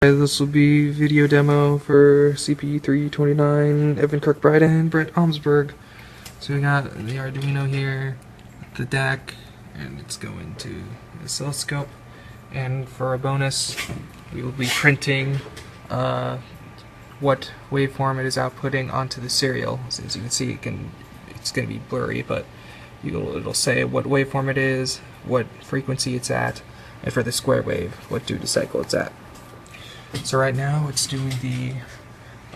This will be video demo for CPE 329, Evan Kirkbride and Bret Omsberg. So we got the Arduino here, the DAC, and it's going to the oscilloscope. And for a bonus, we will be printing what waveform it is outputting onto the serial. So as you can see, it's going to be blurry, but it'll say what waveform it is, what frequency it's at, and for the square wave, what duty cycle it's at. So right now it's doing the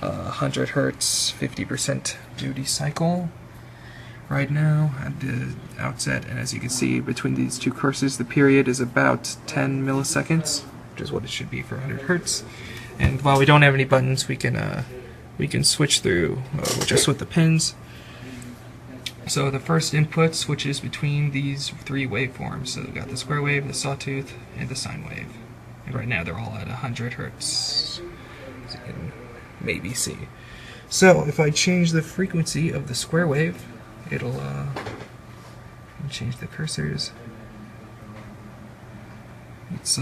100 Hertz 50% duty cycle right now at the outset, and as you can see between these two cursors the period is about 10 milliseconds, which is what it should be for 100 Hertz. And while we don't have any buttons, we can switch through just with the pins. So the first input switches between these three waveforms. So we've got the square wave, the sawtooth, and the sine wave. And right now they're all at 100 Hertz, as you can maybe see. So if I change the frequency of the square wave, it'll change the cursors. It's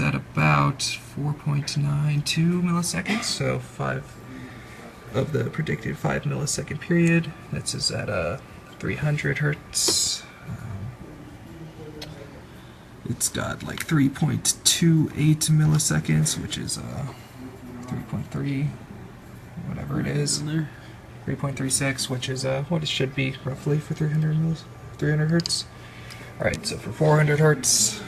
at about 4.92 milliseconds, so 5 of the predicted 5 millisecond period. This is at 300 Hertz. It's got like 3.28 milliseconds, which is 3.3, whatever it is. 3.36, which is what it should be roughly for 300 Hertz. Alright, so for 400 Hertz,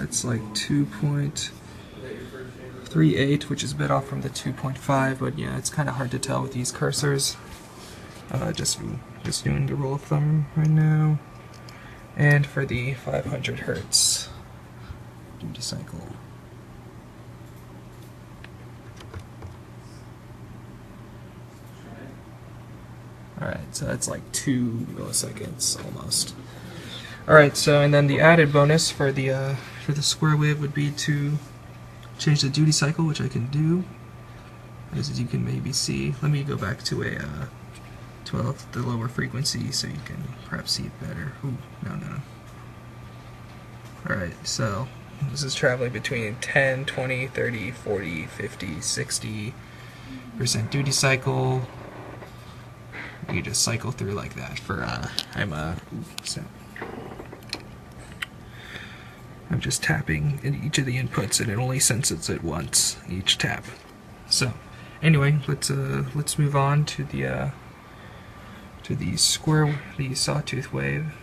it's like 2.38, which is a bit off from the 2.5, but yeah, it's kind of hard to tell with these cursors. Just doing the rule of thumb right now. And for the 500 Hertz duty cycle. Alright, so that's like 2 milliseconds almost. Alright, so and then the added bonus for the square wave would be to change the duty cycle, which I can do, as you can maybe see. Let me go back to the lower frequency so you can perhaps see it better. Ooh, no. Alright, so this is traveling between 10, 20, 30, 40, 50, 60% duty cycle. You just cycle through like that for I'm just tapping in each of the inputs, and it only senses it once each tap. So anyway, let's move on to the sawtooth wave.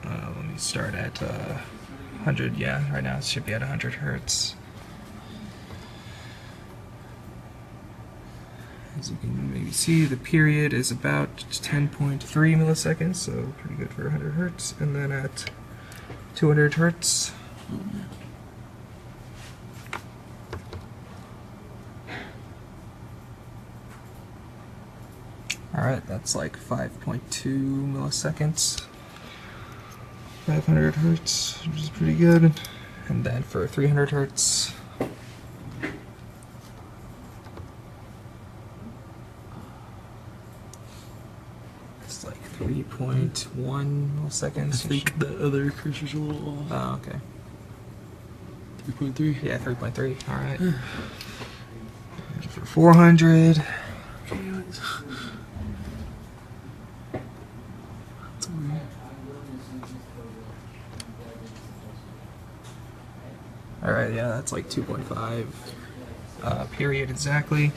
Let me start at 100. Yeah, right now it should be at 100 Hertz. As you can maybe see, the period is about 10.3 milliseconds, so pretty good for 100 Hertz. And then at 200 Hertz, alright, that's like 5.2 milliseconds. 500 Hertz, which is pretty good. And then for 300 Hertz, it's like 3.1 milliseconds. I think the other cursor's a little off. Oh, okay. 3.3? Yeah, 3.3. Alright. For 400. Alright, yeah, that's like 2.5 period exactly.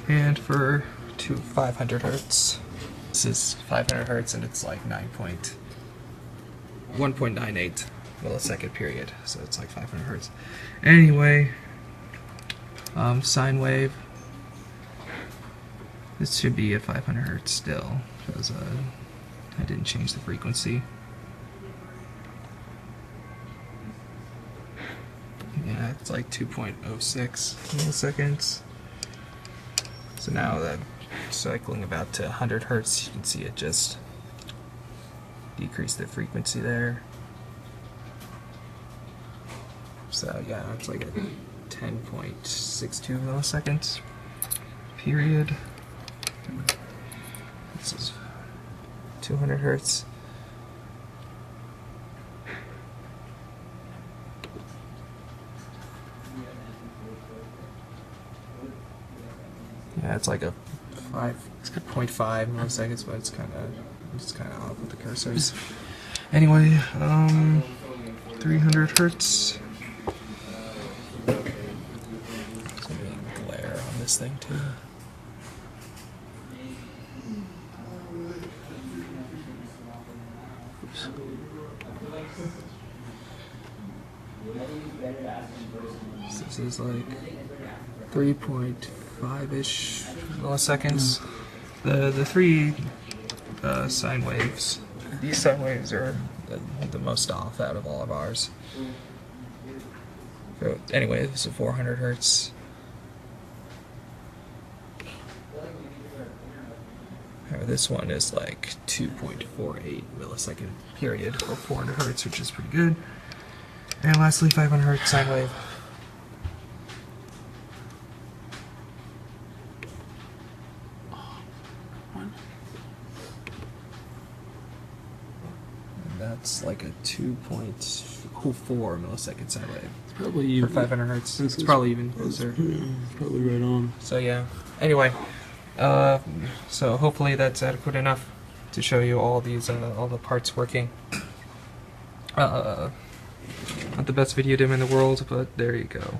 And for 500 Hertz, this is 500 Hertz, and it's like 1.98 millisecond period, so it's like 500 Hertz. Anyway, sine wave, this should be at 500 Hertz still, because I didn't change the frequency. Yeah, it's like 2.06 milliseconds. So now that cycling about to 100 Hertz, you can see it just decreased the frequency there. So yeah, it's like at 10.62 milliseconds. period. This is 200 hertz. Yeah, it's like a 5.5 milliseconds, but it's kind of off with the cursors. Anyway, 300 hertz. There's gonna be glare on this thing too. Oops. So this is like 3.5-ish milliseconds. The three sine waves. These sine waves are the most off out of all of ours. So anyway, this is 400 hertz. This one is like 2.48 millisecond period for 400 hertz, which is pretty good. And lastly, 500 hertz sine wave. And that's like a 2.04 millisecond sine wave. It's probably even. For 500 hertz. It's probably even closer. Yeah, probably right on. So yeah. Anyway, so hopefully that's adequate enough to show you all these all the parts working. Not the best video dim in the world, but there you go.